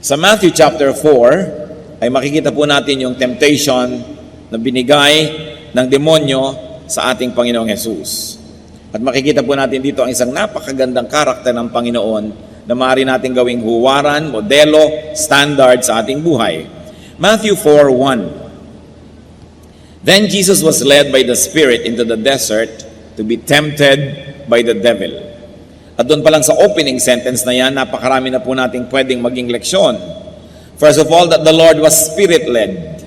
Sa Matthew chapter 4, ay makikita po natin yung temptation na binigay ng demonyo sa ating Panginoong Jesus. At makikita po natin dito ang isang napakagandang karakter ng Panginoon na maaari natin gawing huwaran, modelo, standard sa ating buhay. Matthew 4:1. Then Jesus was led by the Spirit into the desert to be tempted by the devil. At doon pa lang sa opening sentence na yan, napakarami na po nating pwedeng maging leksyon. First of all, that the Lord was Spirit-led.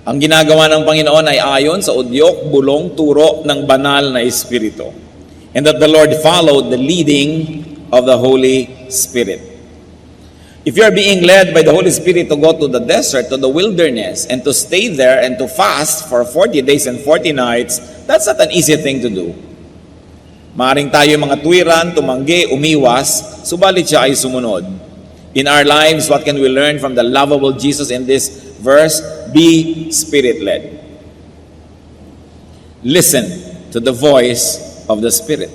Ang ginagawa ng Panginoon ay ayon sa udyok, bulong, turo ng banal na Espiritu. And that the Lord followed the leading of the Holy Spirit. If you are being led by the Holy Spirit to go to the desert, to the wilderness, and to stay there and to fast for 40 days and 40 nights, that's not an easy thing to do. Maaring tayo mga tuwiran, tumanggi, umiwas, subalit siya ay sumunod. In our lives, what can we learn from the lovable Jesus in this verse? Be Spirit-led. Listen to the voice of the Spirit.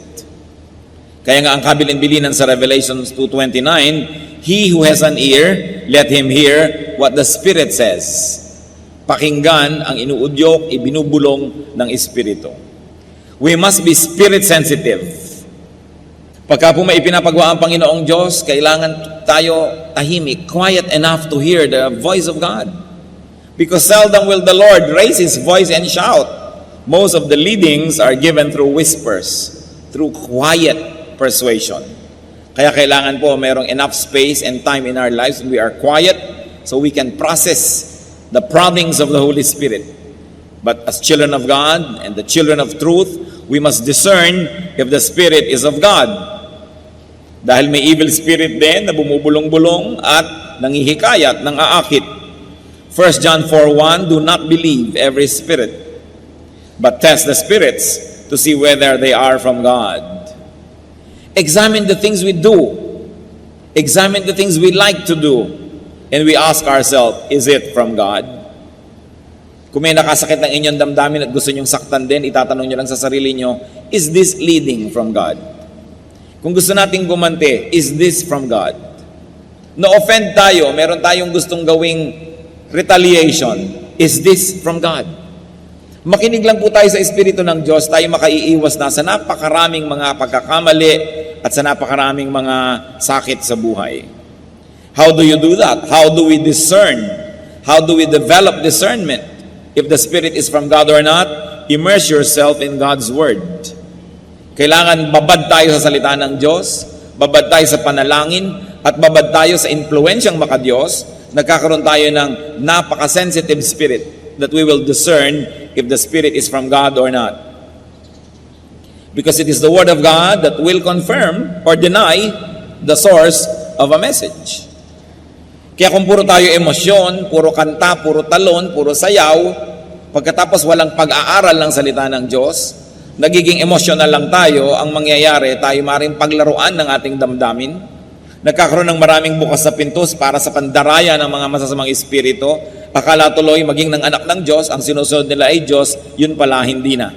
Kaya nga ang kabilin-bilinan sa Revelation 2:29, he who has an ear, let him hear what the Spirit says. Pakinggan ang inuudyok, ibinubulong ng Espiritu. We must be spirit sensitive. Pagka po may ipinapagawa ang Panginoong Diyos, kailangan tayo tahimik, quiet enough to hear the voice of God. Because seldom will the Lord raise His voice and shout. Most of the leadings are given through whispers, through quiet persuasion. Kaya kailangan po mayroong enough space and time in our lives when we are quiet so we can process the proddings of the Holy Spirit. But as children of God and the children of truth, we must discern if the Spirit is of God. Dahil may evil spirit din na bumubulong-bulong at nangihikayat, nang-aakit. 1 John 4:1, do not believe every spirit, but test the spirits to see whether they are from God. Examine the things we do. Examine the things we like to do. And we ask ourselves, is it from God? Kung may nakasakit ng inyong damdamin at gusto nyong saktan din, itatanong nyo lang sa sarili nyo, is this leading from God? Kung gusto nating gumante, is this from God? Na-offend tayo, meron tayong gustong gawing retaliation, is this from God? Makinig lang po tayo sa Espiritu ng Diyos, tayo makaiiwas na sa napakaraming mga pagkakamali at sa napakaraming mga sakit sa buhay. How do you do that? How do we discern? How do we develop discernment? If the Spirit is from God or not, immerse yourself in God's Word. Kailangan babad tayo sa salita ng Diyos, babad tayo sa panalangin, at babad tayo sa impluensyang makadiyos. Nagkakaroon tayo ng napaka-sensitive spirit that we will discern if the Spirit is from God or not. Because it is the Word of God that will confirm or deny the source of a message. Kaya kung puro tayo emosyon, puro kanta, puro talon, puro sayaw, pagkatapos walang pag-aaral ng salita ng Diyos, nagiging emosyonal lang tayo, ang mangyayari, tayo maaaring paglaruan ng ating damdamin, nagkakaroon ng maraming bukas na pintos para sa pandaraya ng mga masasamang espiritu, akala tuloy maging ng anak ng Diyos, ang sinusunod nila ay Diyos, yun pala hindi na.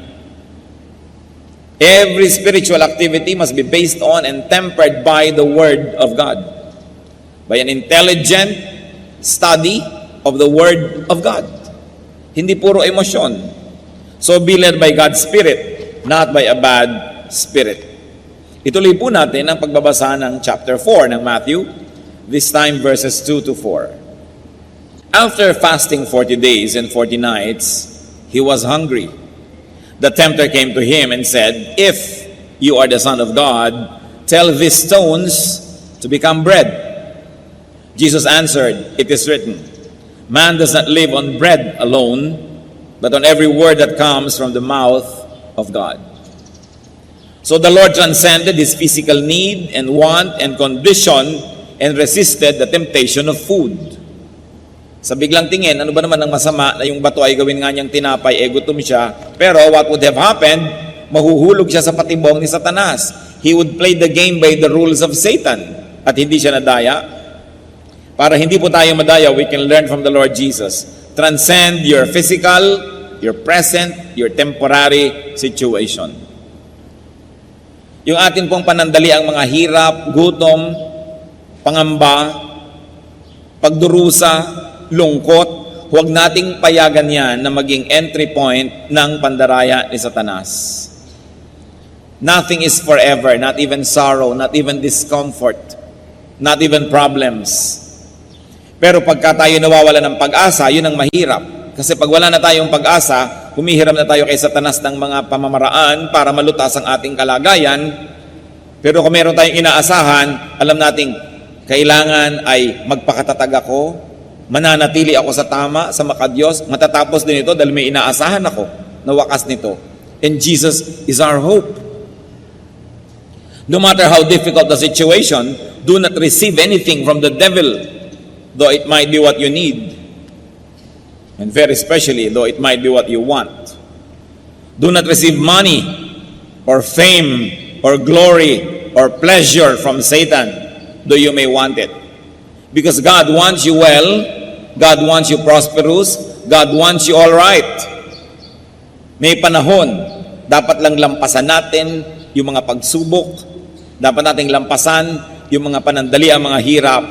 Every spiritual activity must be based on and tempered by the Word of God. By an intelligent study of the Word of God. Hindi puro emosyon. So be led by God's Spirit, not by a bad spirit. Ituloy po natin ang pagbabasa ng chapter 4 ng Matthew, this time verses 2 to 4. After fasting 40 days and 40 nights, he was hungry. The tempter came to him and said, if you are the Son of God, tell these stones to become bread. Jesus answered, it is written, man does not live on bread alone, but on every word that comes from the mouth of God. So the Lord transcended his physical need and want and condition and resisted the temptation of food. Sa biglang tingin, ano ba naman ang masama na yung bato ay gawin nga niyang tinapay, gutom siya, pero what would have happened? Mahuhulog siya sa patibong ni Satanas. He would play the game by the rules of Satan at hindi siya nadaya. Para hindi po tayo madaya, we can learn from the Lord Jesus. Transcend your physical, your present, your temporary situation. Yung atin pong panandali ang mga hirap, gutom, pangamba, pagdurusa, lungkot, huwag nating payagan yan na maging entry point ng pandaraya ni Satanas. Nothing is forever, not even sorrow, not even discomfort, not even problems. Pero pagka tayo nawawala ng pag-asa, yun ang mahirap. Kasi pag wala na tayong pag-asa, humihiram na tayo kay Satanas ng mga pamamaraan para malutas ang ating kalagayan. Pero kung meron tayong inaasahan, alam nating kailangan ay magpakatatag ako, mananatili ako sa tama, sa makadiyos, matatapos din ito dahil may inaasahan ako na wakas nito. And Jesus is our hope. No matter how difficult the situation, do not receive anything from the devil, though it might be what you need. And very especially, though it might be what you want. Do not receive money, or fame, or glory, or pleasure from Satan, though you may want it. Because God wants you well, God wants you prosperous, God wants you all right. May panahon, dapat lang lampasan natin yung mga pagsubok, dapat nating lampasan yung mga panandali, ang mga hirap,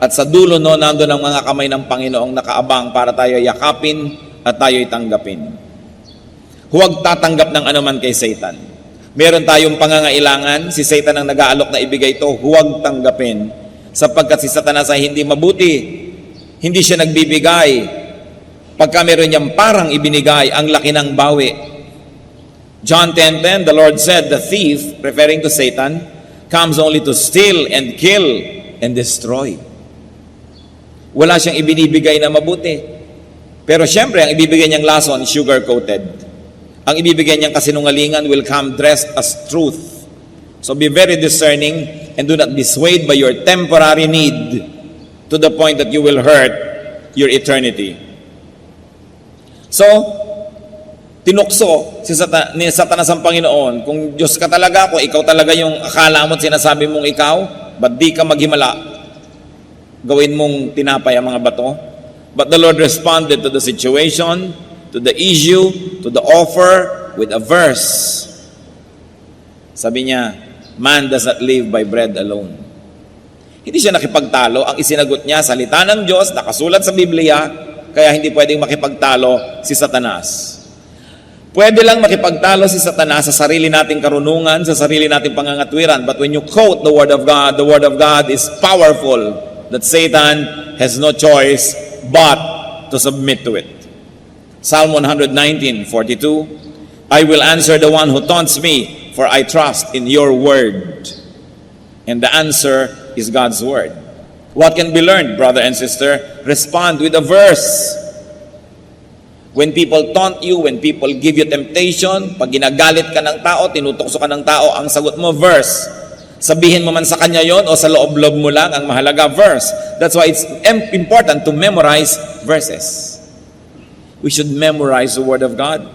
at sa dulo no, nandun ang mga kamay ng Panginoong nakaabang para tayo yakapin at tayo'y tanggapin. Huwag tatanggap ng anuman kay Satan. Meron tayong pangangailangan, si Satan ang nag-aalok na ibigay ito, huwag tanggapin. Sapagkat si Satanas ay hindi mabuti, hindi siya nagbibigay. Pagka meron niyang parang ibinigay, ang laki ng bawi. John 10:10, the Lord said, the thief, referring to Satan, comes only to steal and kill and destroy. Wala siyang ibinibigay na mabuti. Pero syempre, ang ibibigay niyang lason, sugar-coated. Ang ibibigay niyang kasinungalingan will come dressed as truth. So be very discerning and do not be swayed by your temporary need to the point that you will hurt your eternity. So, tinukso ni Satanas ang Panginoon. Kung Diyos ka talaga, kung ikaw talaga yung akala mo at sinasabi mong ikaw, ba't di ka maghimala? Gawin mong tinapay ang mga bato. But the Lord responded to the situation, to the issue, to the offer with a verse. Sabi niya, man does not live by bread alone. Hindi siya nakipagtalo. Ang isinagot niya, salita ng Diyos, nakasulat sa Biblia, kaya hindi pwedeng makipagtalo si Satanas. Pwede lang makipagtalo si Satanas sa sarili nating karunungan, sa sarili nating pangangatwiran. But when you quote the Word of God is powerful, that Satan has no choice but to submit to it. Psalm 119:42, I will answer the one who taunts me, for I trust in your word. And the answer is God's word. What can be learned, brother and sister? Respond with a verse. When people taunt you, when people give you temptation, pag ginagalit ka ng tao, tinutokso ka ng tao, ang sagot mo, verse. Sabihin mo man sa kanya yon o sa loob-loob mo lang, ang mahalaga, verse. That's why it's important to memorize verses. We should memorize the Word of God.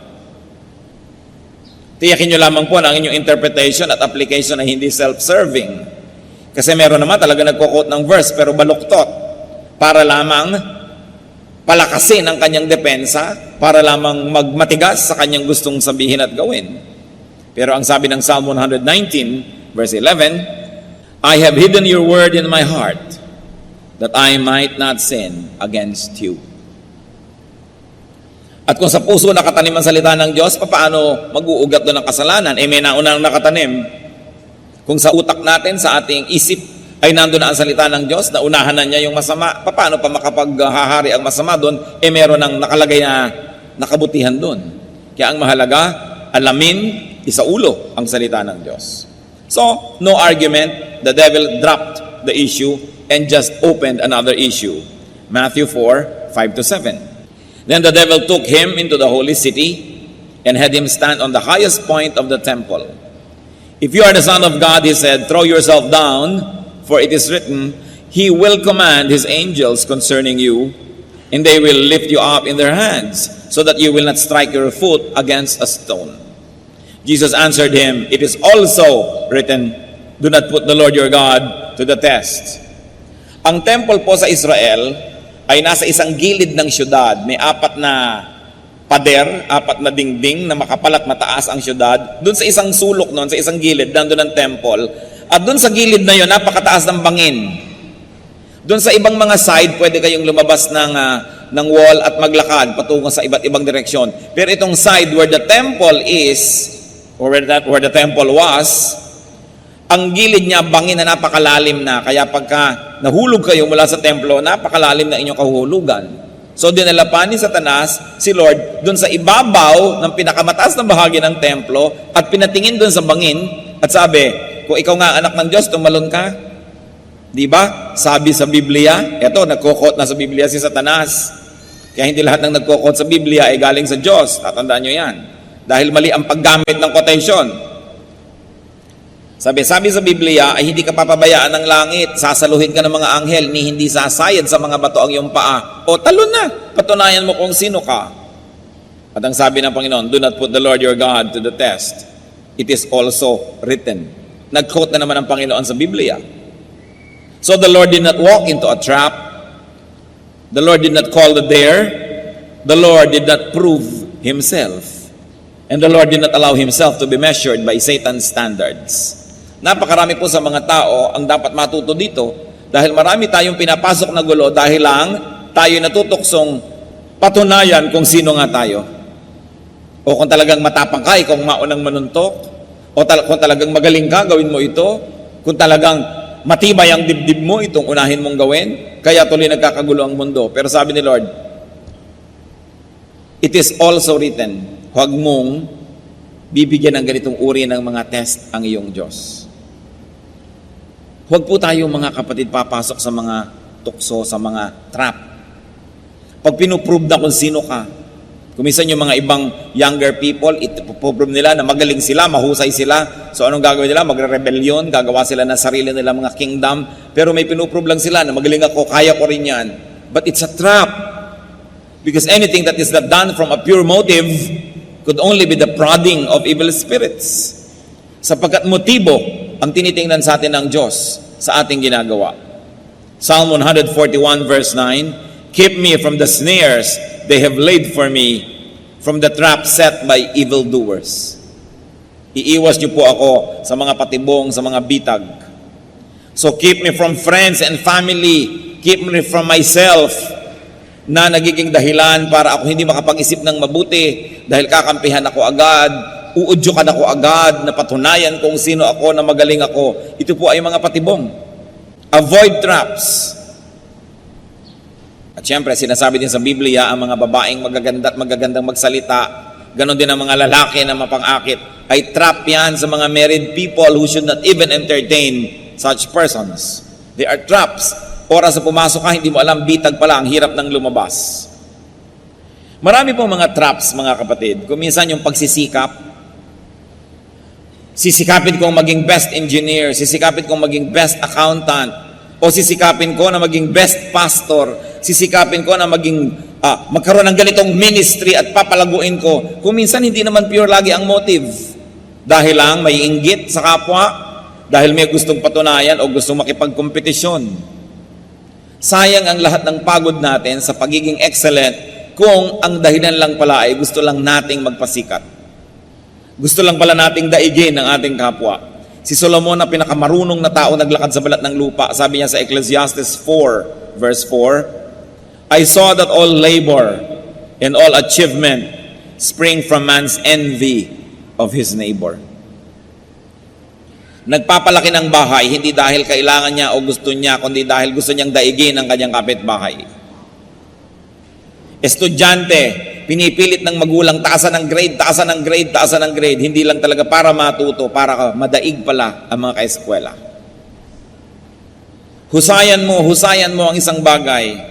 Tiyakin nyo lamang po na ang inyong interpretation at application ay hindi self-serving. Kasi meron naman talaga nagko-quote ng verse pero baluktot para lamang palakasin ang kanyang depensa, para lamang magmatigas sa kanyang gustong sabihin at gawin. Pero ang sabi ng Psalm 119, verse 11, I have hidden your word in my heart, that I might not sin against you. At kung sa puso nakatanim ang salita ng Diyos, paano mag-uugat doon ng kasalanan? May naunang nakatanim. Kung sa utak natin, sa ating isip, ay nandun na ang salita ng Diyos, naunahan na niya yung masama, paano pa makapaghahari ang masama doon? Meron ng nakalagay na nakabutihan doon. Kaya ang mahalaga, alamin, isaulo ang salita ng Diyos. So, no argument, the devil dropped the issue and just opened another issue. Matthew 4:5-7. Then the devil took him into the holy city and had him stand on the highest point of the temple. If you are the Son of God, he said, throw yourself down, for it is written, he will command his angels concerning you, and they will lift you up in their hands, so that you will not strike your foot against a stone. Jesus answered him, it is also written, do not put the Lord your God to the test. Ang temple po sa Israel ay nasa isang gilid ng syudad. May 4 na pader, 4 na dingding na makapal at mataas ang syudad. Doon sa isang sulok noon, sa isang gilid, nandun ang temple. At doon sa gilid na yon, napakataas ng bangin. Doon sa ibang mga side, pwede kayong lumabas ng wall at maglakad patungo sa iba't ibang direksyon. Pero itong side where the temple is, or where the temple was, ang gilid niya bangin na napakalalim na. Kaya pagka nahulog kayo mula sa templo, napakalalim na inyong kahuhulugan. So dinala pa ni Satanas si Lord doon sa ibabaw ng pinakamataas na bahagi ng templo at pinatingin doon sa bangin at sabi, kung ikaw nga anak ng Diyos, tumalon ka. Di ba? Sabi sa Biblia, eto, nagkukot na sa Biblia si Satanas. Kaya hindi lahat ng nagkukot sa Biblia ay galing sa Diyos. Tatandaan nyo yan. Dahil mali ang paggamit ng quotation. Sabi sa Biblia ay hindi ka papabayaan ng langit, sasaluhin ka ng mga anghel, ni hindi sasayad sa mga bato ang iyong paa. O talon na, patunayan mo kung sino ka. At ang sabi ng Panginoon, do not put the Lord your God to the test. It is also written. Nag-quote na naman ang Panginoon sa Biblia. So the Lord did not walk into a trap. The Lord did not call the dare. The Lord did not prove Himself. And the Lord did not allow Himself to be measured by Satan's standards. Napakarami po sa mga tao ang dapat matuto dito dahil marami tayong pinapasok na gulo dahil lang tayo natutuksong patunayan kung sino nga tayo. O kung talagang matapang ka, kung maunang manuntok, o kung talagang magaling ka, gawin mo ito. Kung talagang matibay ang dibdib mo, itong unahin mong gawin. Kaya tuloy nagkakagulo ang mundo. Pero sabi ni Lord, it is also written, huwag mong bibigyan ng ganitong uri ng mga test ang iyong Diyos. Huwag po tayo mga kapatid papasok sa mga tukso, sa mga trap. Pag pinuprove na kung sino ka, kumisan yung mga ibang younger people, ipoprove nila na magaling sila, mahusay sila. So anong gagawin nila? Magre-rebellion, gagawa sila ng sarili nila mga kingdom. Pero may pinuprove lang sila na magaling ako, kaya ko rin yan. But it's a trap. Because anything that is not done from a pure motive could only be the prodding of evil spirits. Sapagkat motibo ang tinitingnan sa atin ng Diyos sa ating ginagawa. Psalm 141 verse 9, keep me from the snares they have laid for me, from the trap set by evildoers. Iiwas niyo po ako sa mga patibong, sa mga bitag. So keep me from friends and family, keep me from myself, na nagiging dahilan para ako hindi makapag-isip ng mabuti dahil kakampihan ako agad, uudyukan ako agad, na patunayan kung sino ako, na magaling ako. Ito po ay mga patibong. Avoid traps. At syempre, sinasabi din sa Biblia, ang mga babaeng magaganda at magagandang magsalita, ganon din ang mga lalaki na mapangakit, ay trap yan sa mga married people who should not even entertain such persons. They are traps. Oras na pumasok ka, hindi mo alam, bitag pala, ang hirap ng lumabas. Marami pong mga traps, mga kapatid. Kung minsan yung pagsisikap, sisikapin kong maging best engineer, sisikapin kong maging best accountant, o sisikapin ko na maging best pastor, sisikapin ko na maging magkaroon ng ganitong ministry at papalaguin ko. Kung minsan hindi naman pure lagi ang motive. Dahil lang may inggit sa kapwa, dahil may gustong patunayan o gustong makipagkompetisyon. Sayang ang lahat ng pagod natin sa pagiging excellent kung ang dahilan lang pala ay gusto lang nating magpasikat. Gusto lang pala nating daigin ang ating kapwa. Si Solomon na pinakamarunong na tao naglakad sa balat ng lupa, sabi niya sa Ecclesiastes 4 verse 4, I saw that all labor and all achievement spring from man's envy of his neighbor. Nagpapalaki ng bahay, hindi dahil kailangan niya o gusto niya, kundi dahil gusto niyang daigin ang kanyang kapitbahay. Estudyante, pinipilit ng magulang, taasan ng grade, taasan ng grade, taasan ng grade. Hindi lang talaga para matuto, para madaig pala ang mga kaeskwela. Husayan mo ang isang bagay.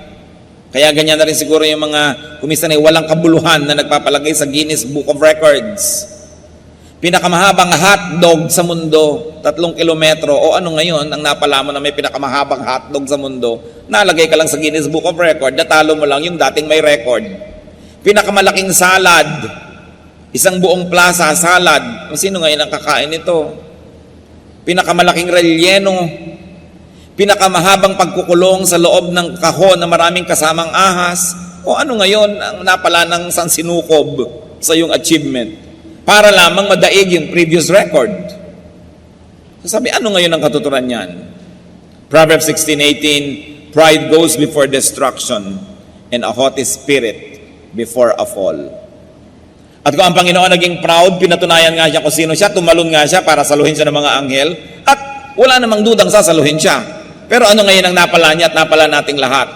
Kaya ganyan na rin siguro yung mga kumisan ay walang kabuluhan na nagpapalagay sa Guinness Book of Records. Pinakamahabang hotdog sa mundo, 3 kilometro. O ano ngayon, ang napala mo na may pinakamahabang hotdog sa mundo, nalagay ka lang sa Guinness Book of Record, natalo mo lang yung dating may record. Pinakamalaking salad, isang buong plaza, salad. Sino ngayon ang kakain nito? Pinakamalaking relleno, pinakamahabang pagkukulong sa loob ng kahon na maraming kasamang ahas. O ano ngayon ang napala ng sansinukob sa iyong achievement? Para lamang madaig yung previous record. So sabi, ano ngayon ang katuturan niyan? Proverbs 16:18, pride goes before destruction, and a haughty spirit before a fall. At kung ang Panginoon naging proud, pinatunayan nga siya kung sino siya, tumalon nga siya para saluhin siya ng mga anghel, at wala namang dudang sasaluhin siya. Pero ano ngayon ang napala niya at napala nating lahat?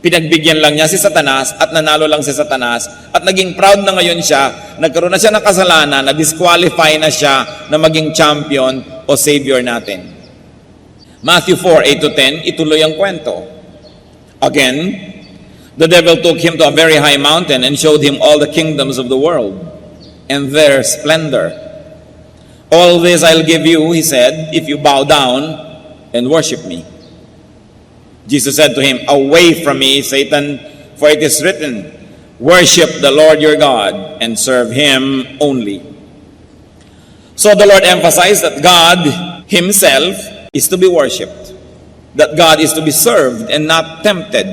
Pinagbigyan lang niya si Satanas at nanalo lang si Satanas at naging proud na ngayon siya, nagkaroon na siya ng kasalanan, na-disqualify na siya na maging champion o savior natin. Matthew 4:8-10, ituloy ang kwento. Again, the devil took him to a very high mountain and showed him all the kingdoms of the world and their splendor. All this I'll give you, he said, if you bow down and worship me. Jesus said to him, away from me, Satan, for it is written, worship the Lord your God and serve him only. So the Lord emphasized that God himself is to be worshipped, that God is to be served and not tempted.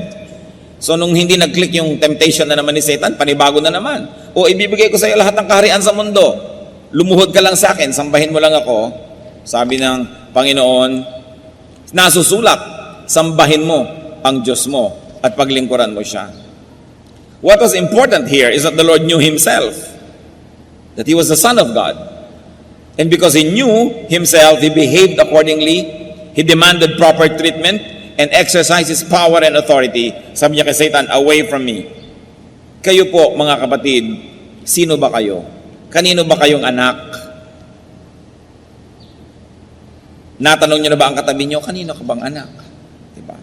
So nung hindi nag-click yung temptation na naman ni Satan, panibago na naman. O ibibigay ko sa iyo lahat ng kaharian sa mundo. Lumuhod ka lang sa akin, sambahin mo lang ako. Sabi ng Panginoon, nasusulat, sambahin mo ang Diyos mo at paglingkuran mo siya. What was important here is that the Lord knew himself, that he was the Son of God. And because he knew himself, he behaved accordingly. He demanded proper treatment and exercised his power and authority. Sabi niya kay Satan, away from me. Kayo po, mga kapatid, sino ba kayo? Kanino ba kayong anak? Natanong niyo na ba ang katabi niyo, kanino ka bang anak? Diba?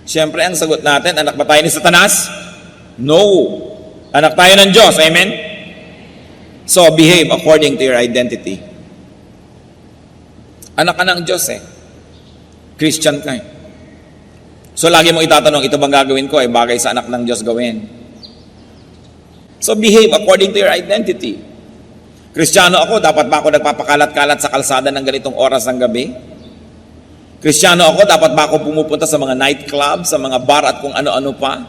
Siyempre, ang sagot natin, anak ba tayo ni Satanas? No. Anak tayo ng Diyos. Amen? So, behave according to your identity. Anak ka ng Diyos eh. Christian ka eh. So, lagi mong itatanong, ito bang gagawin ko? Bagay sa anak ng Diyos gawin. So, behave according to your identity. Kristiyano ako, dapat ba ako nagpapakalat-kalat sa kalsada ng ganitong oras ng gabi? Kristiyano ako, dapat ba ako pumupunta sa mga nightclub, sa mga bar at kung ano-ano pa?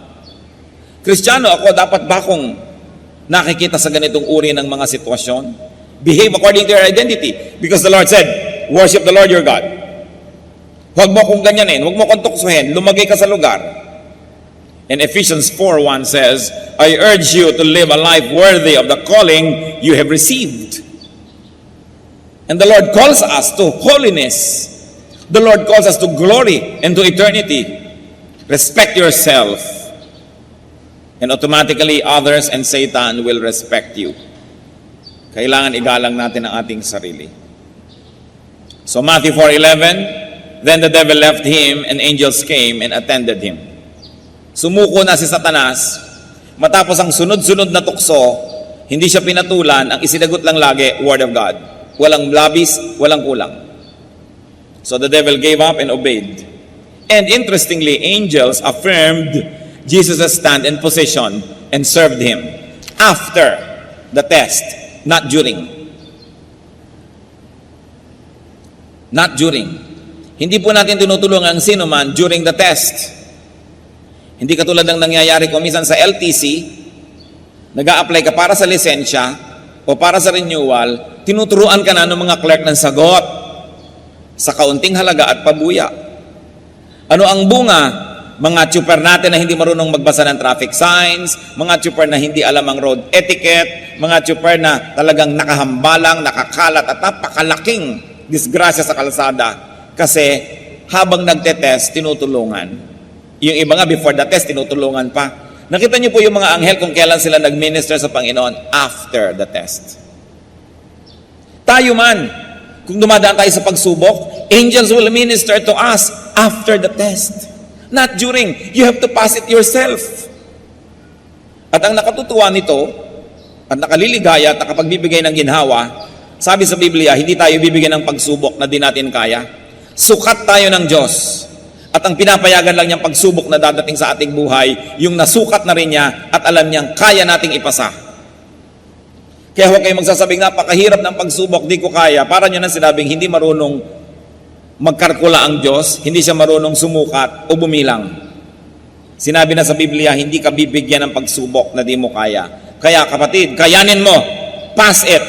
Kristiyano ako, dapat ba akong nakikita sa ganitong uri ng mga sitwasyon? Behave according to your identity. Because the Lord said, worship the Lord your God. Huwag mo akong ganyanin, huwag mo akong tuksuhin, lumagay ka sa lugar. And Ephesians 4:1 says, I urge you to live a life worthy of the calling you have received. And the Lord calls us to holiness. The Lord calls us to glory and to eternity. Respect yourself. And automatically others and Satan will respect you. Kailangan igalang natin ang ating sarili. So Matthew 4:11, then the devil left him and angels came and attended him. Sumuko na si Satanas, matapos ang sunod-sunod na tukso, hindi siya pinatulan, ang isinagot lang lagi, Word of God. Walang labis, walang kulang. So the devil gave up and obeyed. And interestingly, angels affirmed Jesus' stand and position and served him after the test, not during. Not during. Hindi po natin tinutulungan ang sino man during the test. Hindi katulad ng nangyayari ko minsan sa LTC, nag-a-apply ka para sa lisensya o para sa renewal, tinuturuan ka na ng mga clerk ng sagot sa kaunting halaga at pabuya. Ano ang bunga? Mga tsuper natin na hindi marunong magbasa ng traffic signs, mga tsuper na hindi alam ang road etiquette, mga tsuper na talagang nakahambalang, nakakalat at napakalaking disgrasya sa kalsada kasi habang nagtetest, tinutulungan. Yung iba nga before the test, tinutulungan pa. Nakita niyo po yung mga anghel kung kailan sila nag-minister sa Panginoon after the test. Tayo man, kung dumadaan tayo sa pagsubok, angels will minister to us after the test. Not during. You have to pass it yourself. At ang nakatutuwa nito, at nakaliligaya at nakapagbibigay ng ginhawa, sabi sa Biblia, hindi tayo bibigyan ng pagsubok na di natin kaya. Sukat tayo ng Diyos. At ang pinapayagan lang niyang pagsubok na dadating sa ating buhay, yung nasukat na rin niya at alam niyang kaya nating ipasa. Kaya huwag kayong magsasabing napakahirap ng pagsubok, di ko kaya. Para niyo nang sinabing hindi marunong magkalkula ang Diyos, hindi siya marunong sumukat o bumilang. Sinabi na sa Biblia, hindi ka bibigyan ng pagsubok na di mo kaya. Kaya kapatid, kayanin mo, pass it.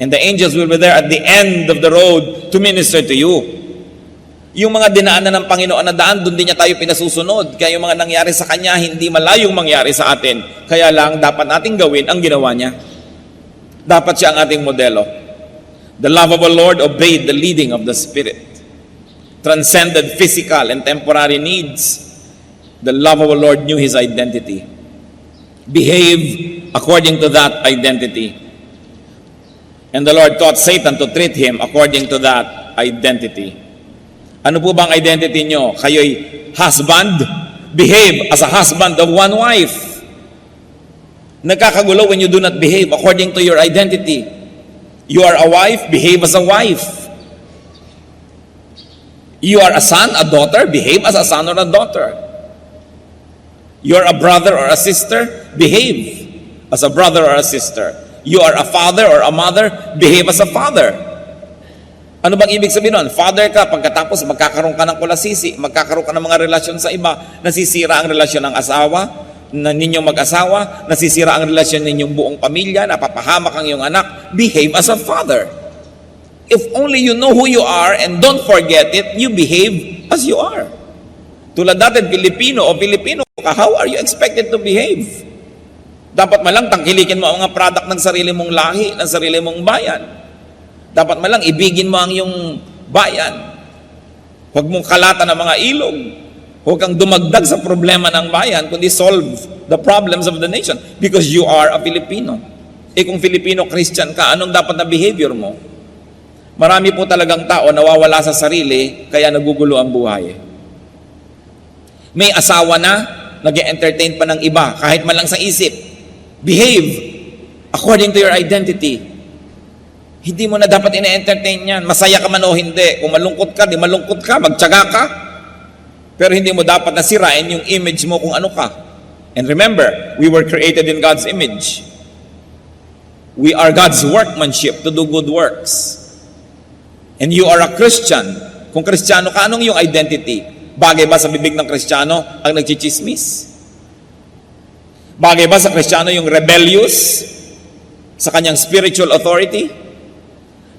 And the angels will be there at the end of the road to minister to you. Yung mga dinaanan ng Panginoon na daan, doon din niya tayo pinasusunod. Kaya yung mga nangyari sa Kanya, hindi malayong mangyari sa atin. Kaya lang, dapat nating gawin ang ginawa niya. Dapat siya ang ating modelo. The love of the Lord obeyed the leading of the Spirit. Transcended physical and temporary needs. The love of the Lord knew His identity. Behave according to that identity. And the Lord taught Satan to treat him according to that identity. Ano po bang identity nyo? Kayo'y husband? Behave as a husband of one wife. Nagkakagulo when you do not behave according to your identity. You are a wife, behave as a wife. You are a son, a daughter, behave as a son or a daughter. You are a brother or a sister, behave as a brother or a sister. You are a father or a mother, behave as a father. Ano bang ibig sabihin nun? Father ka, pagkatapos magkakaroon ka ng kulasisi, magkakaroon ka ng mga relasyon sa iba, nasisira ang relasyon ng asawa, na ninyong mag-asawa, nasisira ang relasyon ninyong buong pamilya, napapahamak ang iyong anak. Behave as a father. If only you know who you are and don't forget it, you behave as you are. Tulad natin, Pilipino o Pilipino ka, how are you expected to behave? Dapat malang tangkilikin mo ang mga product ng sarili mong lahi, ng sarili mong bayan. Dapat malang ibigin mo ang iyong bayan. Huwag mong kalatan ng mga ilog. Huwag kang dumagdag sa problema ng bayan, kundi solve the problems of the nation because you are a Filipino. Kung Filipino Christian ka, anong dapat na behavior mo? Marami po talagang tao nawawala sa sarili, kaya nagugulo ang buhay. May asawa na, nag-entertain pa ng iba, kahit man lang sa isip. Behave according to your identity. Hindi mo na dapat ina-entertain yan. Masaya ka man o hindi. Kung malungkot ka, di malungkot ka, magtiyaga ka. Pero hindi mo dapat nasirain yung image mo kung ano ka. And remember, we were created in God's image. We are God's workmanship to do good works. And you are a Christian. Kung Kristiyano ka, anong yung identity? Bagay ba sa bibig ng Kristiyano ang nagchichismis? Bagay ba sa Kristiyano yung rebellious sa kanyang spiritual authority?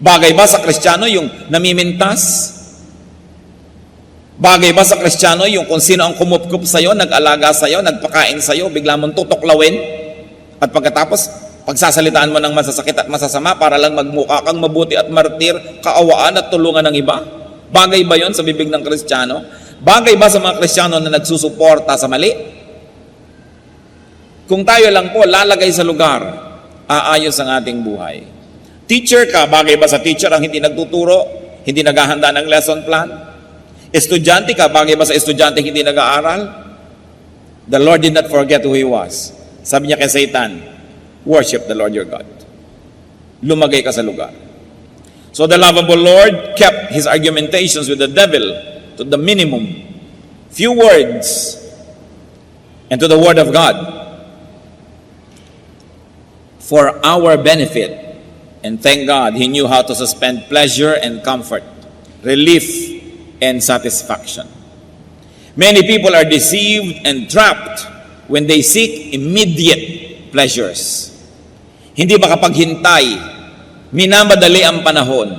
Bagay ba sa Kristiyano yung namimintas? Bagay ba sa Kristiyano yung kung sino ang kumupkup sa'yo, nag-alaga sa'yo, nagpakain sa'yo, bigla mong tutuklawin? At pagkatapos, pagsasalitaan mo ng masasakit at masasama para lang magmukha kang mabuti at martir, kaawaan at tulungan ng iba? Bagay ba yon sa bibig ng Kristiyano? Bagay ba sa mga Kristiyano na nagsusuporta sa mali? Kung tayo lang po lalagay sa lugar, aayos ang ating buhay. Teacher ka, bagay ba sa teacher ang hindi nagtuturo, hindi naghahanda ng lesson plan? Estudyante ka, bagay ba sa estudyante hindi nag-aaral? The Lord did not forget who He was. Sabi niya kay Satan, worship the Lord your God. Lumagay ka sa lugar. So the love of the Lord kept His argumentations with the devil to the minimum. Few words and to the Word of God for our benefit. And thank God, He knew how to suspend pleasure and comfort, relief and satisfaction. Many people are deceived and trapped when they seek immediate pleasures. Hindi makapaghintay, minamadali ang panahon.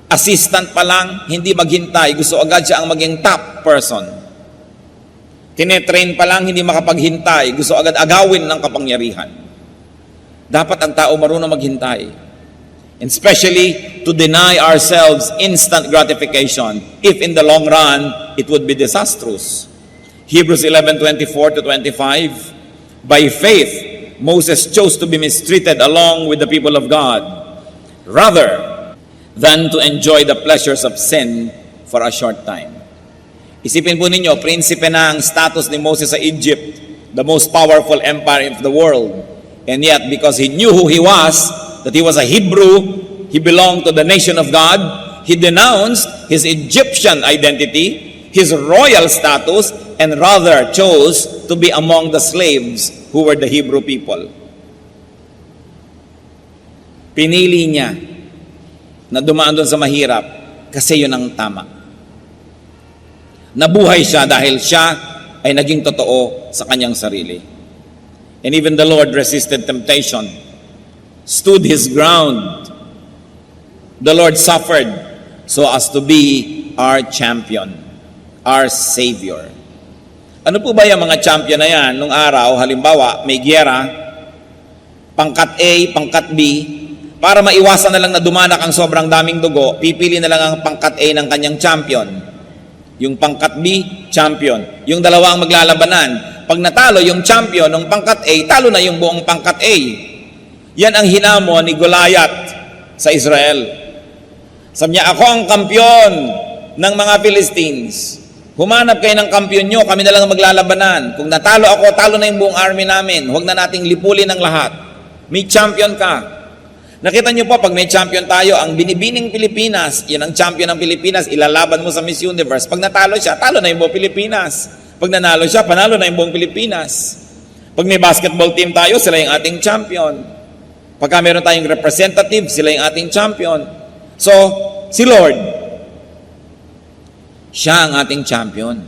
Assistant pa lang, hindi maghintay, gusto agad siya ang maging top person. Tinetrain pa lang, hindi makapaghintay, gusto agad agawin ng kapangyarihan. Dapat ang tao marunong maghintay. And especially to deny ourselves instant gratification if in the long run it would be disastrous. Hebrews 11:24 to 25. By faith, Moses chose to be mistreated along with the people of God rather than to enjoy the pleasures of sin for a short time. Isipin po ninyo, prinsipe na ang status ni Moses sa Egypt, the most powerful empire of the world. And yet, because he knew who he was, that he was a Hebrew, he belonged to the nation of God, he denounced his Egyptian identity, his royal status, and rather chose to be among the slaves who were the Hebrew people. Pinili niya na dumaan doon sa mahirap kasi yun ang tama. Nabuhay siya dahil siya ay naging totoo sa kanyang sarili. And even the Lord resisted temptation, stood His ground. The Lord suffered so as to be our champion, our Savior. Ano po ba yung mga champion na yan? Nung araw, halimbawa, may giyera, pangkat A, pangkat B, para maiwasan na lang na dumanak ang sobrang daming dugo, pipili na lang ang pangkat A ng kanyang champion. Yung pangkat B, champion. Yung dalawa ang maglalabanan. Pag natalo yung champion ng pangkat A, talo na yung buong pangkat A. Yan ang hinamo ni Goliath sa Israel. Sabi niya, ako ang kampiyon ng mga Philistines. Humanap kayo ng kampiyon nyo, kami na lang ang maglalabanan. Kung natalo ako, talo na yung buong army namin. Huwag na nating lipulin ang lahat. May champion ka. Nakita niyo po, pag may champion tayo, ang binibining Pilipinas, yan ang champion ng Pilipinas, ilalaban mo sa Miss Universe. Pag natalo siya, talo na yung buong Pilipinas. Pag nanalo siya, panalo na yung buong Pilipinas. Pag may basketball team tayo, sila yung ating champion. Pagka meron tayong representative, sila yung ating champion. So, si Lord, siya ang ating champion.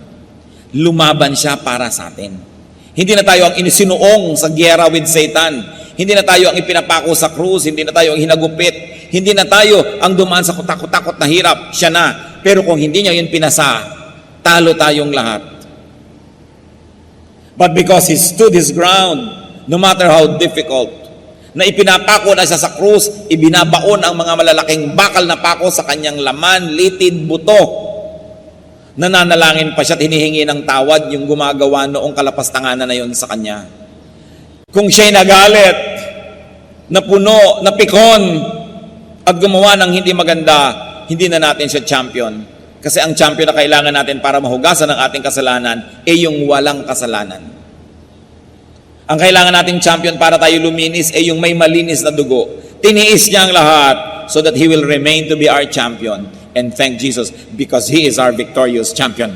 Lumaban siya para sa atin. Hindi na tayo ang inisinuong sa giyera with Satan. Hindi na tayo ang ipinapako sa krus. Hindi na tayo ang hinagupit. Hindi na tayo ang dumaan sa kutakot-takot na hirap. Siya na. Pero kung hindi niya yun pinasa, talo tayong lahat. But because he stood his ground, no matter how difficult, na ipinapako na siya sa krus, ibinabaon ang mga malalaking bakal na pako sa kanyang laman, litid, buto. Nananalangin pa siya at hinihingi ng tawad yung gumagawa noong kalapastanganan na yun sa kanya. Kung siya'y nagalit, napuno, napikon, at gumawa ng hindi maganda, hindi na natin siya champion. Kasi ang champion na kailangan natin para mahugasan ang ating kasalanan ay yung walang kasalanan. Ang kailangan nating champion para tayo luminis ay yung may malinis na dugo. Tiniis niya ang lahat so that He will remain to be our champion. And thank Jesus because He is our victorious champion.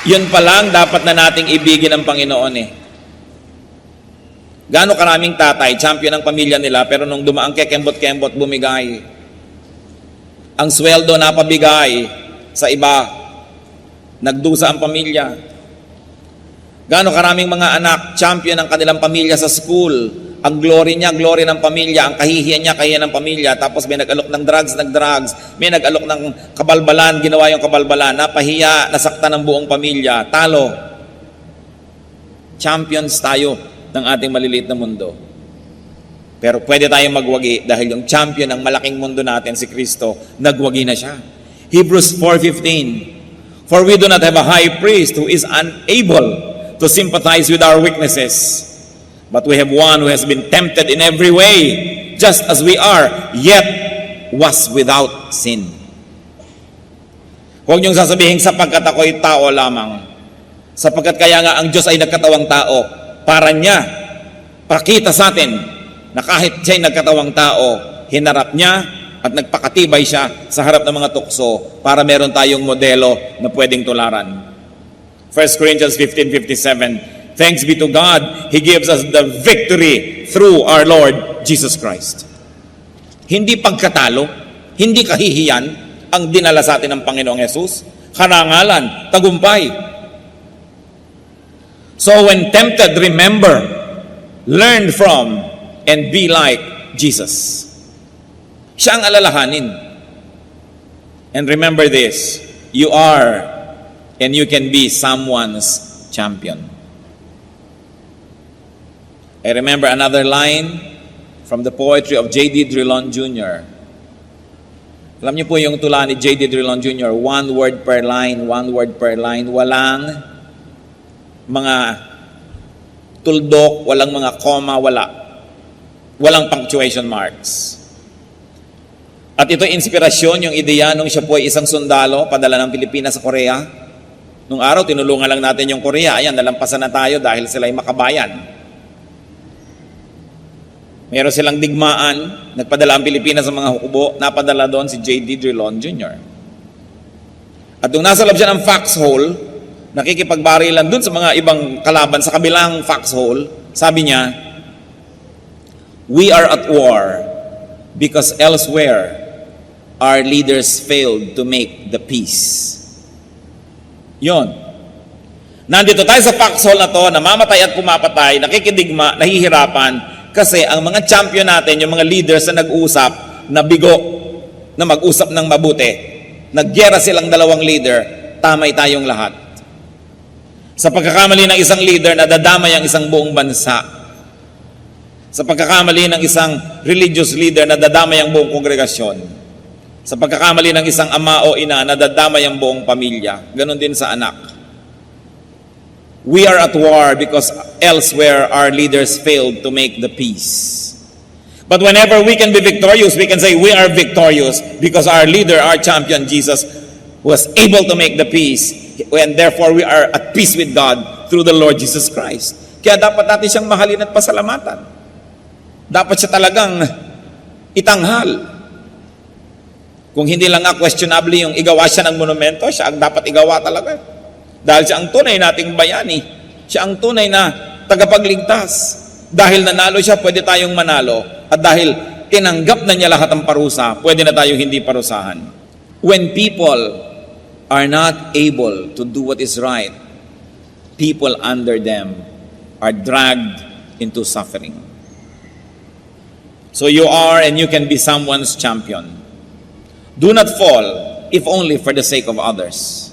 Yun pa lang dapat na nating ibigin ang Panginoon eh. Gaano karaming tatay, champion ng pamilya nila, pero nung dumaang kekembot-kembot, bumigay. Ang sweldo na pabigay sa iba. Nagdusa ang pamilya. Gaano karaming mga anak, champion ng kanilang pamilya sa school. Ang glory niya, glory ng pamilya. Ang kahihiyan niya, kahihiyan ng pamilya. Tapos may nag-alok ng drugs, nag-drugs. May nag-alok ng kabalbalan, ginawa yung kabalbalan. Napahiya, nasaktan ng buong pamilya. Talo. Champions tayo ng ating maliliit na mundo. Pero pwede tayong magwagi dahil yung champion ng malaking mundo natin, si Kristo, nagwagi na siya. Hebrews 4:15. For we do not have a high priest who is unable to sympathize with our weaknesses, but we have one who has been tempted in every way, just as we are, yet was without sin. Huwag niyong sasabihin, sapagkat ako'y tao lamang. Sapagkat kaya nga ang Diyos ay nagkatawang tao, para niya, pakita sa atin, na kahit siya'y nagkatawang tao, hinarap niya, at nagpakatibay siya sa harap ng mga tukso para meron tayong modelo na pwedeng tularan. 1 Corinthians 15:57, thanks be to God, He gives us the victory through our Lord Jesus Christ. Hindi pagkatalo, hindi kahihiyan ang dinala sa atin ng Panginoong Yesus. Karangalan, tagumpay. So when tempted, remember, learn from, and be like Jesus. Siya ang alalahanin. And remember this, you are and you can be someone's champion. I remember another line from the poetry of J.D. Drilon Jr. Alam niyo po yung tula ni J.D. Drilon Jr., one word per line, walang mga tuldok, walang mga comma, walang punctuation marks. At ito inspirasyon, yung ideya nung siya po ay isang sundalo, padala ng Pilipinas sa Korea. Nung araw, tinulungan lang natin yung Korea. Ayan, nalampasan na tayo dahil sila ay makabayan. Meron silang digmaan, nagpadala ang Pilipinas sa mga hukubo, napadala doon si J.D. Drilon Jr. At nung nasa loob siya ng foxhole, nakikipagbarilan doon sa mga ibang kalaban sa kabilang foxhole, sabi niya, we are at war because elsewhere, our leaders failed to make the peace. Yon. Nandito tayo sa foxhole na to, namamatay at pumapatay, nakikidigma, nahihirapan, Kasi ang mga champion natin, yung mga leaders na nag-usap, na bigo, na mag-usap ng mabuti, nagyera silang dalawang leader, tamay tayong lahat. Sa pagkakamali ng isang leader, nadadamay ang isang buong bansa. Sa pagkakamali ng isang religious leader, nadadamay ang buong kongregasyon. Sa pagkakamali ng isang ama o ina, nadadamay ang buong pamilya. Ganon din sa anak. We are at war because elsewhere our leaders failed to make the peace. But whenever we can be victorious, we can say we are victorious because our leader, our champion, Jesus, was able to make the peace. And therefore we are at peace with God through the Lord Jesus Christ. Kaya dapat natin siyang mahalin at pasalamatan. Dapat siya talagang itanghal. Kung hindi lang nga questionable yung igawa siya ng monumento, siya ang dapat igawa talaga. Dahil siya ang tunay nating bayani. Siya ang tunay na tagapagligtas. Dahil nanalo siya, pwede tayong manalo. At dahil tinanggap na niya lahat ng parusa, pwede na tayong hindi parusahan. When people are not able to do what is right, people under them are dragged into suffering. So you are and you can be someone's champion. Do not fall, if only for the sake of others.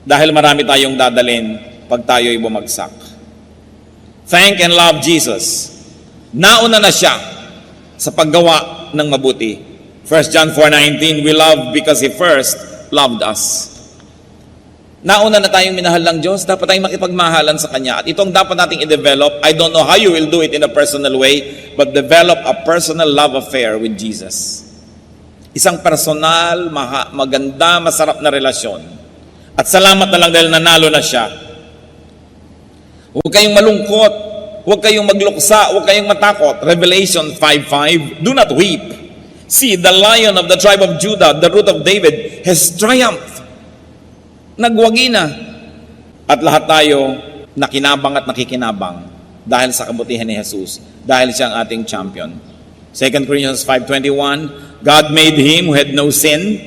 Dahil marami tayong dadalhin pag tayo'y bumagsak. Thank and love Jesus. Nauna na siya sa paggawa ng mabuti. 1 John 4:19, we love because He first loved us. Nauna na tayong minahal ng Diyos, dapat tayong makipagmahalan sa Kanya. At itong dapat nating i-develop. I don't know how you will do it in a personal way, but develop a personal love affair with Jesus. Isang personal, maganda, masarap na relasyon. At salamat na lang dahil nanalo na siya. Huwag kayong malungkot, huwag kayong magluksa, huwag kayong matakot. Revelation 5:5, do not weep. See, the Lion of the tribe of Judah, the Root of David, has triumphed. Nagwagi na. At lahat tayo nakinabang at nakikinabang dahil sa kabutihan ni Jesus, dahil siya ang ating champion. 2 Corinthians 5:21, God made Him who had no sin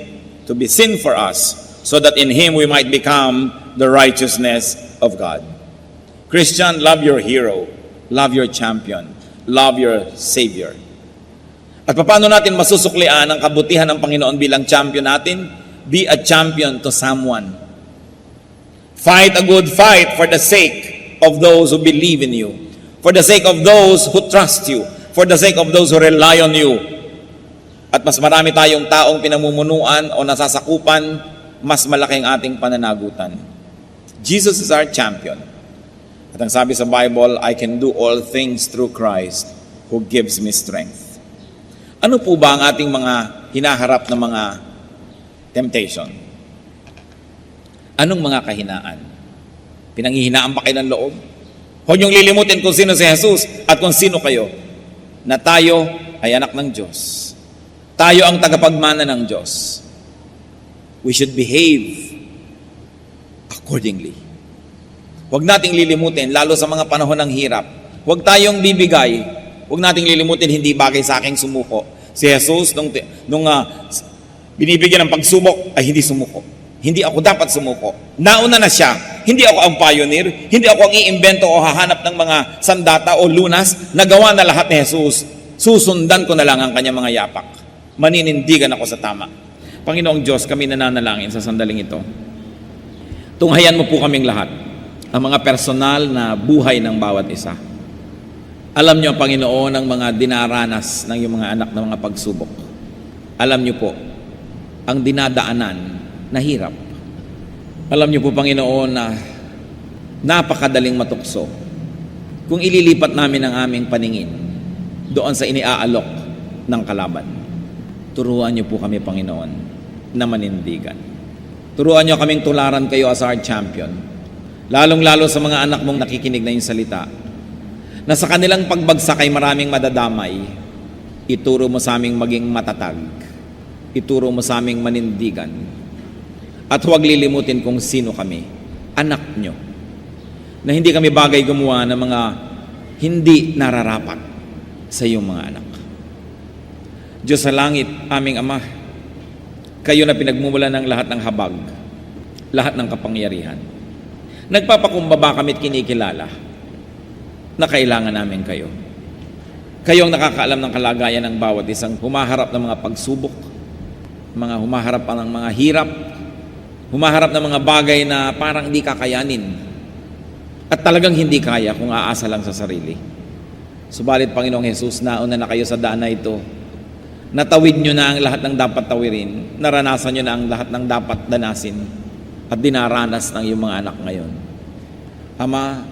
to be sin for us, so that in Him we might become the righteousness of God. Christian, love your hero, love your champion, love your Savior. At paano natin masusuklian ang kabutihan ng Panginoon bilang champion natin? Be a champion to someone. Fight a good fight for the sake of those who believe in you, for the sake of those who trust you, for the sake of those who rely on you. At mas marami tayong taong pinamumunuan o nasasakupan, mas malaki ang ating pananagutan. Jesus is our champion. At ang sabi sa Bible, I can do all things through Christ who gives me strength. Ano po ba ang ating mga hinaharap na mga temptation? Anong mga kahinaan? Pinanghihinaan ba kayo ng loob? Huwag niyong lilimutin kung sino si Jesus at kung sino kayo. Na tayo ay anak ng Diyos. Tayo ang tagapagmana ng Diyos. We should behave accordingly. Huwag nating lilimutin, lalo sa mga panahon ng hirap. Huwag tayong bibigay. Huwag nating lilimutin, hindi bagay sa aking sumuko. Si Jesus, nung binibigyan ng pagsubok, ay hindi sumuko. Hindi ako dapat sumuko. Nauna na siya. Hindi ako ang pioneer. Hindi ako ang iimbento o hahanap ng mga sandata o lunas. Nagawa na lahat ni Jesus. Susundan ko na lang ang kanyang mga yapak. Maninindigan ako sa tama. Panginoong Diyos, kami nananalangin sa sandaling ito. Tunghayan mo po kaming lahat. Ang mga personal na buhay ng bawat isa. Alam niyo, Panginoon, ang mga dinaranas ng iyong mga anak ng mga pagsubok. Alam niyo po, ang dinadaanan na hirap. Alam niyo po, Panginoon, na napakadaling matukso kung ililipat namin ang aming paningin doon sa iniaalok ng kalaban. Turuan niyo po kami, Panginoon, na manindigan. Turuan niyo kaming tularan kayo as our champion. Lalong-lalo sa mga anak mong nakikinig na yung salita, na sa kanilang pagbagsak ay maraming madadamay, ituro mo sa aming maging matatag, ituro mo sa aming manindigan, at huwag lilimutin kung sino kami, anak nyo, na hindi kami bagay gumawa ng mga hindi nararapat sa iyong mga anak. Diyos sa langit, aming Ama, kayo na pinagmumula ng lahat ng habag, lahat ng kapangyarihan. Nagpapakumbaba kami at kinikilala na kailangan namin kayo. Kayo ang nakakaalam ng kalagayan ng bawat isang humaharap ng mga pagsubok, mga humaharap pa ng mga hirap, humaharap ng mga bagay na parang hindi kakayanin at talagang hindi kaya kung aasa lang sa sarili. Subalit, Panginoong Jesus, nauna na kayo sa daan na ito. Natawid nyo na ang lahat ng dapat tawirin. Naranasan nyo na ang lahat ng dapat danasin at dinaranas ng iyong mga anak ngayon. Ama,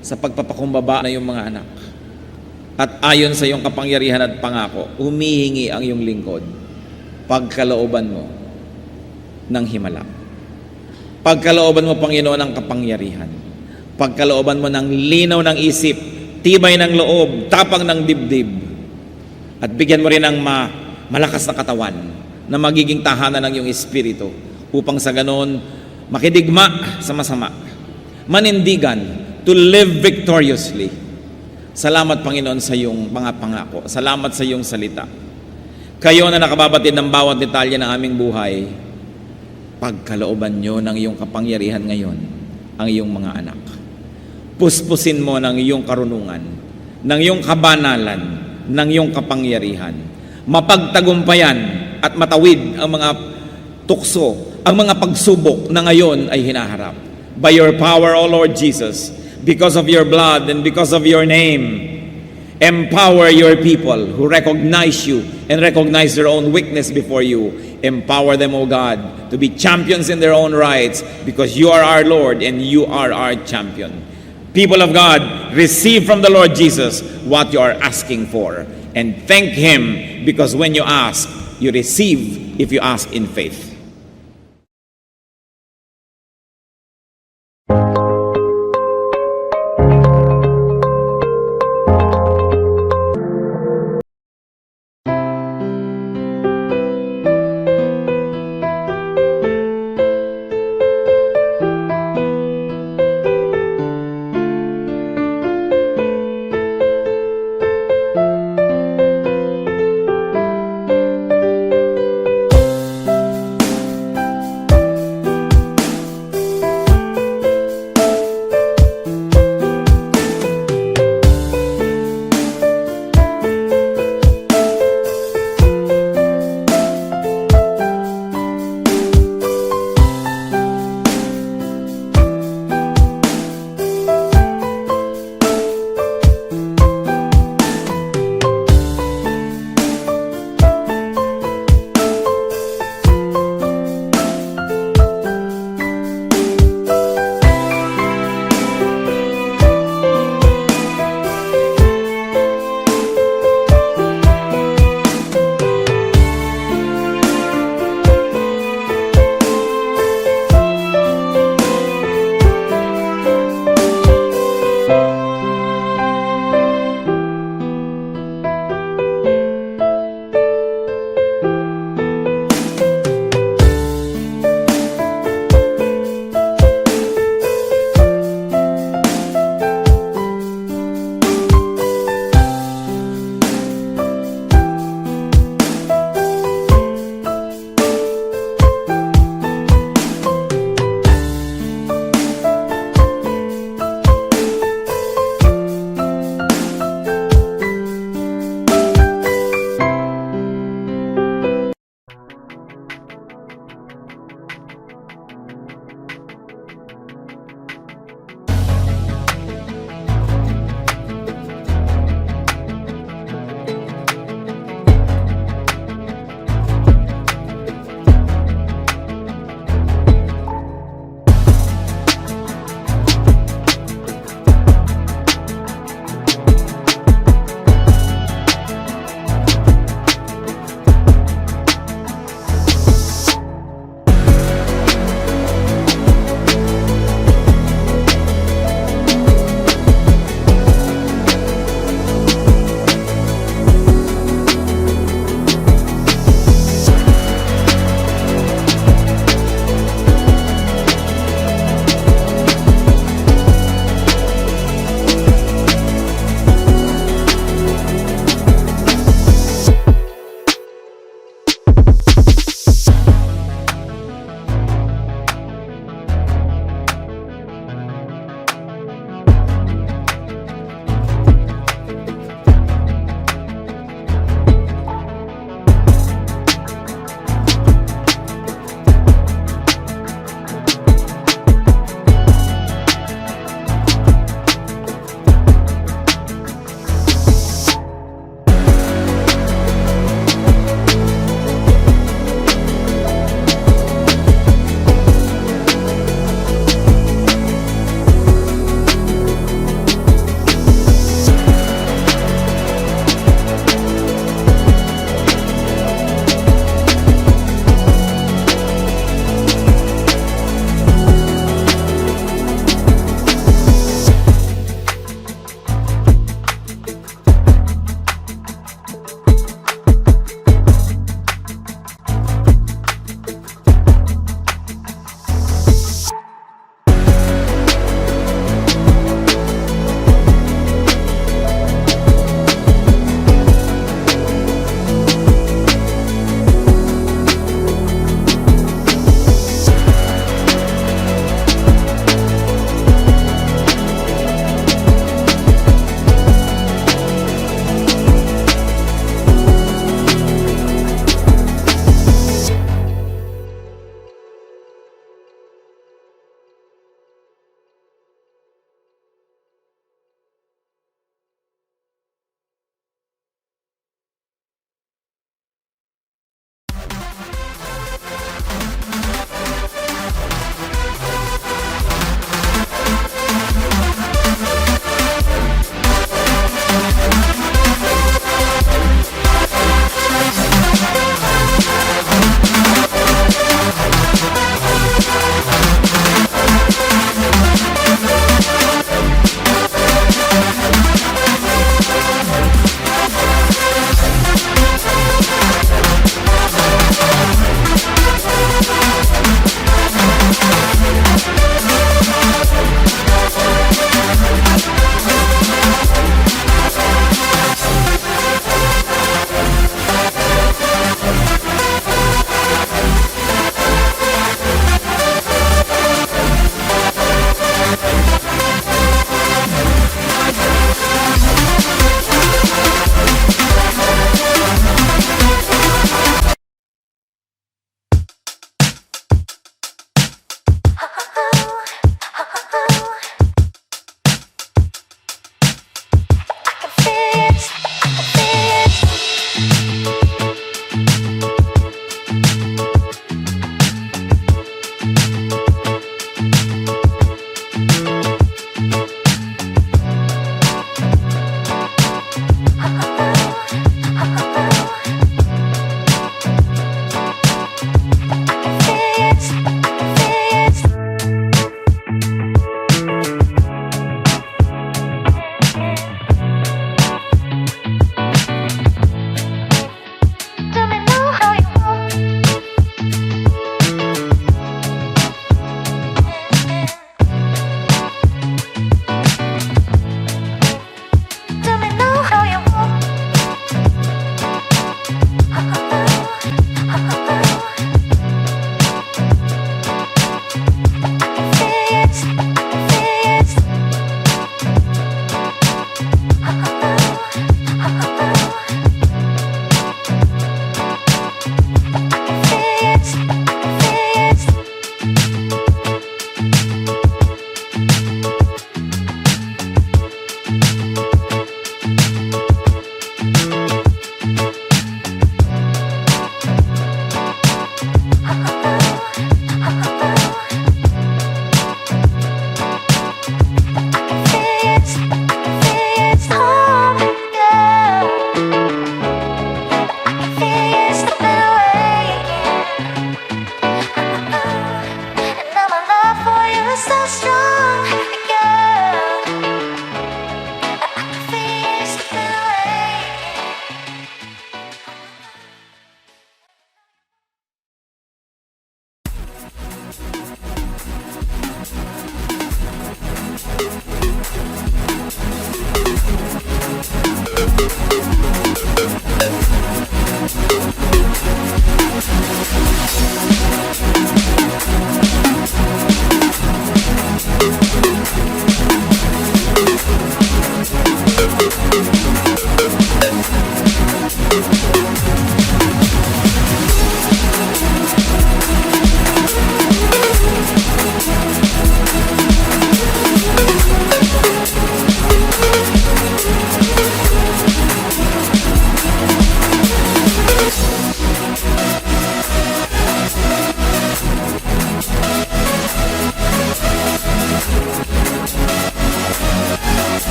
sa pagpapakumbaba na iyong mga anak at ayon sa iyong kapangyarihan at pangako, humihingi ang iyong lingkod. Pagkalooban mo ng himala. Pagkalooban mo, Panginoon, ng kapangyarihan. Pagkalooban mo ng linaw ng isip, tibay ng loob, tapang ng dibdib. At bigyan mo rin ng malakas na katawan na magiging tahanan ng iyong espiritu upang sa ganon makidigma sa masama, manindigan to live victoriously. Salamat, Panginoon, sa iyong mga pangako. Salamat sa iyong salita. Kayo na nakababatid ng bawat detalye ng aming buhay, pagkalooban nyo ng iyong kapangyarihan ngayon ang iyong mga anak. Puspusin mo ng iyong karunungan, ng iyong kabanalan, ng iyong kapangyarihan. Mapagtagumpayan at matawid ang mga tukso, ang mga pagsubok na ngayon ay hinaharap. By your power, O Lord Jesus, because of your blood and because of your name, empower your people who recognize you and recognize their own weakness before you. Empower them, O God, to be champions in their own rights because you are our Lord and you are our champion. People of God, receive from the Lord Jesus what you are asking for and thank Him because when you ask, you receive if you ask in faith.